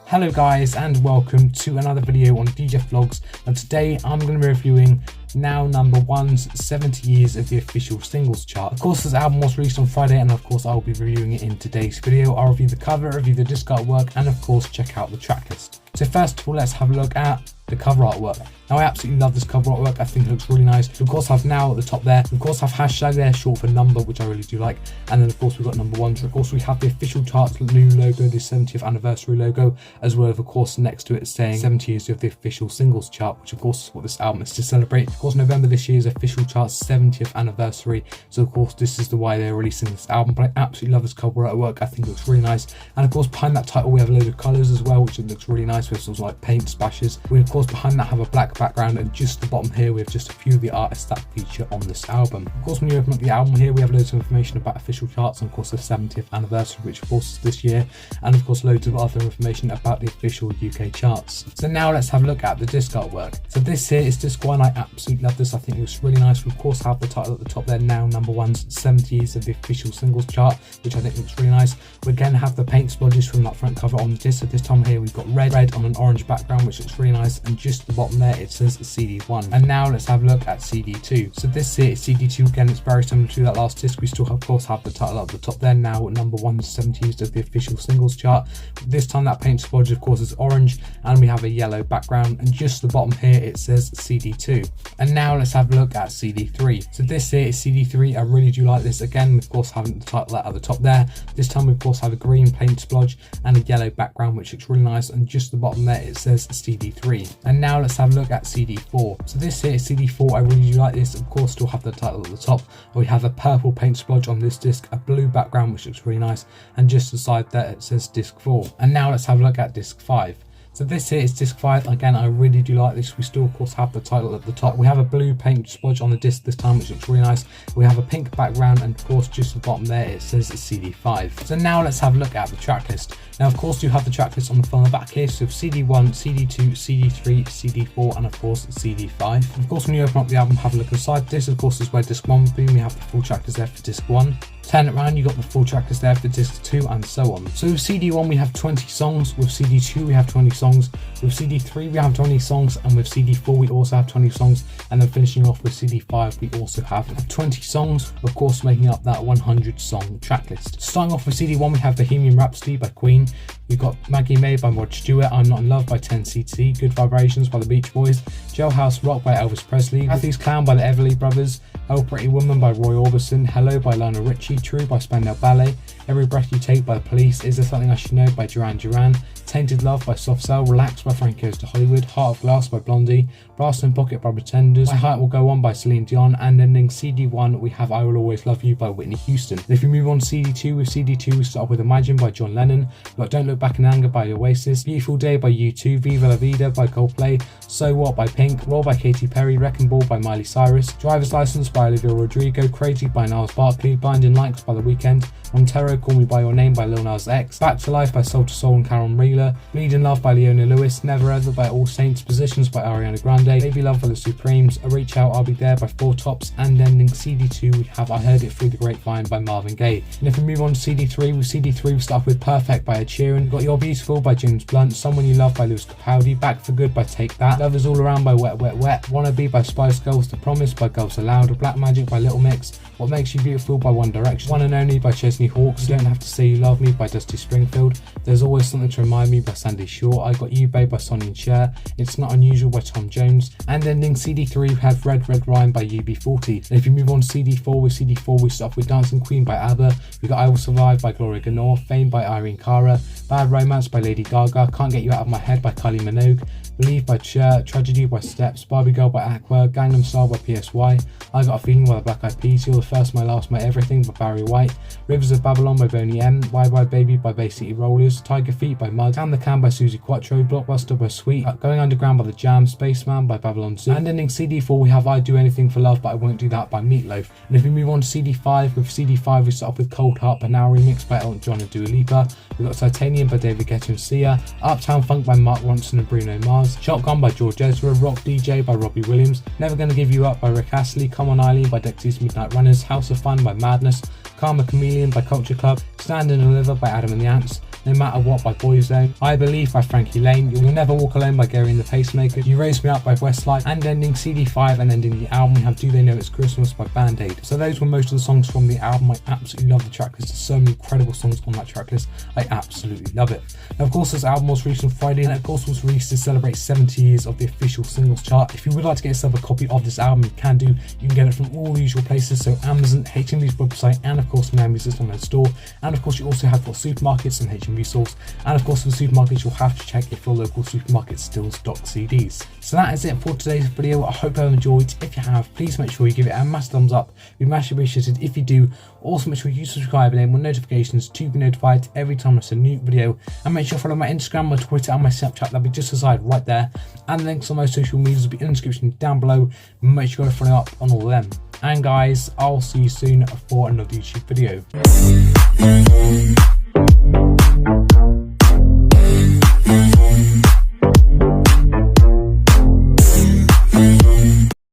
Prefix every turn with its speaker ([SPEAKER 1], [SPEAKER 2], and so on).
[SPEAKER 1] Hello guys and welcome to another video on DJ Vlogs, and today I'm going to be reviewing now number one's 70 years of the official singles chart. Of course, this album was released on Friday, and of course I'll be reviewing it in today's video. I'll review the cover, review the disc artwork, and of course check out the track list. So first of all, let's have a look at the cover artwork. Now, I absolutely love this cover artwork. I think it looks really nice. We of course have now at the top there. We of course have hashtag there, short for number, which I really do like. And then of course we've got number one. So of course we have the official chart's new logo, the 70th anniversary logo, as well as of course next to it saying 70 years of the official singles chart, which of course is what this album is to celebrate. Of course, November this year is official chart's 70th anniversary. So of course this is the why they're releasing this album. But I absolutely love this cover artwork. I think it looks really nice. And of course behind that title we have a load of colours as well, which looks really nice with some like paint splashes. We of course behind that have a black background, and just the bottom here we have just a few of the artists that feature on this album. Of course, when you open up the album here we have loads of information about official charts and of course the 70th anniversary, which of course is this year, and of course loads of other information about the official UK charts. So now let's have a look at the disc artwork. So this here is disc one. I absolutely love this. I think it looks really nice. We of course have the title at the top there, now number one's 70 years of the official singles chart, which I think looks really nice. We again have the paint splodges from that front cover on the disc. So this time here we've got red on an orange background, which looks really nice, and just the bottom there it says CD1. And now let's have a look at CD2. So this here is CD2. Again, it's very similar to that last disc. We still of course have the title at the top there, now number one 70 years of the official singles chart. This time that paint splodge of course is orange, and we have a yellow background, and just the bottom here it says CD2. And now let's have a look at CD3. So this here is CD3. I really do like this. Again, we of course having the title at the top there. This time we of course have a green paint splodge and a yellow background, which looks really nice, and just the bottom there it says CD3. And now let's have a look at CD4. So this here is CD4. I really do like this. Of course still have the title at the top. We have a purple paint splodge on this disc, a blue background which looks really nice, and just beside that it says disc 4. And now let's have a look at disc 5. So this here is disc 5. Again, I really do like this. We still of course have the title at the top. We have a blue paint splodge on the disc this time, which looks really nice. We have a pink background, and of course just the bottom there it says CD5. So now let's have a look at the track list. Now of course you have the track list on the front and back here, so CD1, CD2, CD3, CD4, and of course CD5. Of course when you open up the album, have a look inside. This of course is where disc 1 would be. We have the full track list there for disc 1. Turn it around, you got the full track list there for disc 2, and so on. So with CD1 we have 20 songs, with CD2 we have 20 songs, with CD3 we have 20 songs, and with CD4 we also have 20 songs, and then finishing off with CD5 we also have 20 songs, of course making up that 100 song track list. Starting off with CD1 we have Bohemian Rhapsody by Queen, we've got Maggie May by Rod Stewart, I'm Not in Love by 10cc, Good Vibrations by the Beach Boys, Jailhouse Rock by Elvis Presley, Kathy's Clown by the Everly Brothers, Oh Pretty Woman by Roy Orbison, Hello by Lionel Richie, True by Spandau Ballet, Every Breath You Take by the Police, Is There Something I Should Know by Duran Duran, Tainted Love by Soft Cell, Relax by Frank Goes to Hollywood, Heart of Glass by Blondie, Brass and Pocket by Pretenders, My Heart Will Go On by Celine Dion, and ending CD1 we have I Will Always Love You by Whitney Houston. And if we move on to CD2, with CD2 we start off with Imagine by John Lennon, we've got Don't Look Back in Anger by Oasis, Beautiful Day by U2, Viva La Vida by Coldplay, So What by Pink, Roll by Katy Perry, Wrecking Ball by Miley Cyrus, Driver's License by Olivia Rodrigo, Crazy by Niles Barkley, Blinding Lights by The Weeknd, Montero, Call Me By Your Name by Lil Nas X, Back to Life by Soul II Soul and Karen Reeler, Bleed in Love by Leona Lewis, Never Ever by All Saints, Positions by Ariana Grande, Baby Love by The Supremes, A Reach Out I'll Be There by Four Tops, and ending CD2 we have I Heard It Through the Grapevine by Marvin Gaye. And if we move on to CD3, with CD3 we start with Perfect by Ed Sheeran, got You're Beautiful by James Blunt, Someone You Love by Lewis Capaldi, Back for Good by Take That, Love Is All Around by Wet Wet Wet, Wanna Be by Spice Girls, The Promise by Girls Aloud, Black Magic by Little Mix, What Makes You Beautiful by One Direction, One and Only by Chesney Hawkes, You Don't Have to Say You Love Me by Dusty Springfield, There's Always Something to Remind Me by Sandy Shaw, I Got You Babe by Sonny and Cher, It's Not Unusual by Tom Jones, and ending CD3 we have Red Red Wine by UB40. And if you move on to CD4, with CD4 we start off with Dancing Queen by ABBA, we got I Will Survive by Gloria Gaynor, Fame by Irene Cara, Bad Romance by Lady Gaga, Can't Get You Out of My Head by Kylie Minogue, Believe by Cher, Tragedy by Steps, Barbie Girl by Aqua, Gangnam Style by PSY, I Got a Feeling by the Black Eyed Peas, You're the First, My Last, My Everything by Barry White, Rivers of Babylon by Boney M, Bye Bye Baby by Bay City Rollers, Tiger Feet by Mud, Can the Can by Susie Quattro, Blockbuster by Sweet, Going Underground by The Jam, Spaceman by Babylon Zoo, and ending CD4 we have I'd Do Anything for Love But I Won't Do That by Meatloaf. And if we move on to CD5, with CD5 we start off with Cold Heart but now remixed by Elton John and Dua Lipa, we've got Titanium by David Guetta and Sia, Uptown Funk by Mark Ronson and Bruno Mars, Stars, Shotgun by George Ezra, Rock DJ by Robbie Williams, Never Gonna Give You Up by Rick Astley, Come On Eileen by Dexys Midnight Runners, House of Fun by Madness, Karma Chameleon by Culture Club, Stand and Deliver by Adam and the Ants, No Matter What by Boyzone, I Believe by Frankie Lane, You'll Never Walk Alone by Gary and the Pacemakers, You Raise Me Up by Westlife, and ending CD5 and ending the album we have Do They Know It's Christmas by Band Aid. So those were most of the songs from the album. I absolutely love the tracklist. There's so many incredible songs on that tracklist. I absolutely love it. Now of course this album was released on Friday and of course was released to celebrate 70 years of the official singles chart. If you would like to get yourself a copy of this album, you can do. You can get it from all the usual places, so Amazon, HMV's website, and of course My Music's online store. And of course you also have for supermarkets and HMV stores. And of course for the supermarkets you'll have to check if your local supermarket still stock CDs. So that is it for today's video. I hope you have enjoyed. If you have, please make sure you give it a massive thumbs up. We'd massively appreciate it if you do. Also make sure you subscribe and enable notifications to be notified every time I send a new video. And make sure to follow my Instagram, my Twitter and my Snapchat. That'll be just aside right there. And the links on my social medias will be in the description down below. Make sure to follow up on all of them. And guys, I'll see you soon for another YouTube video.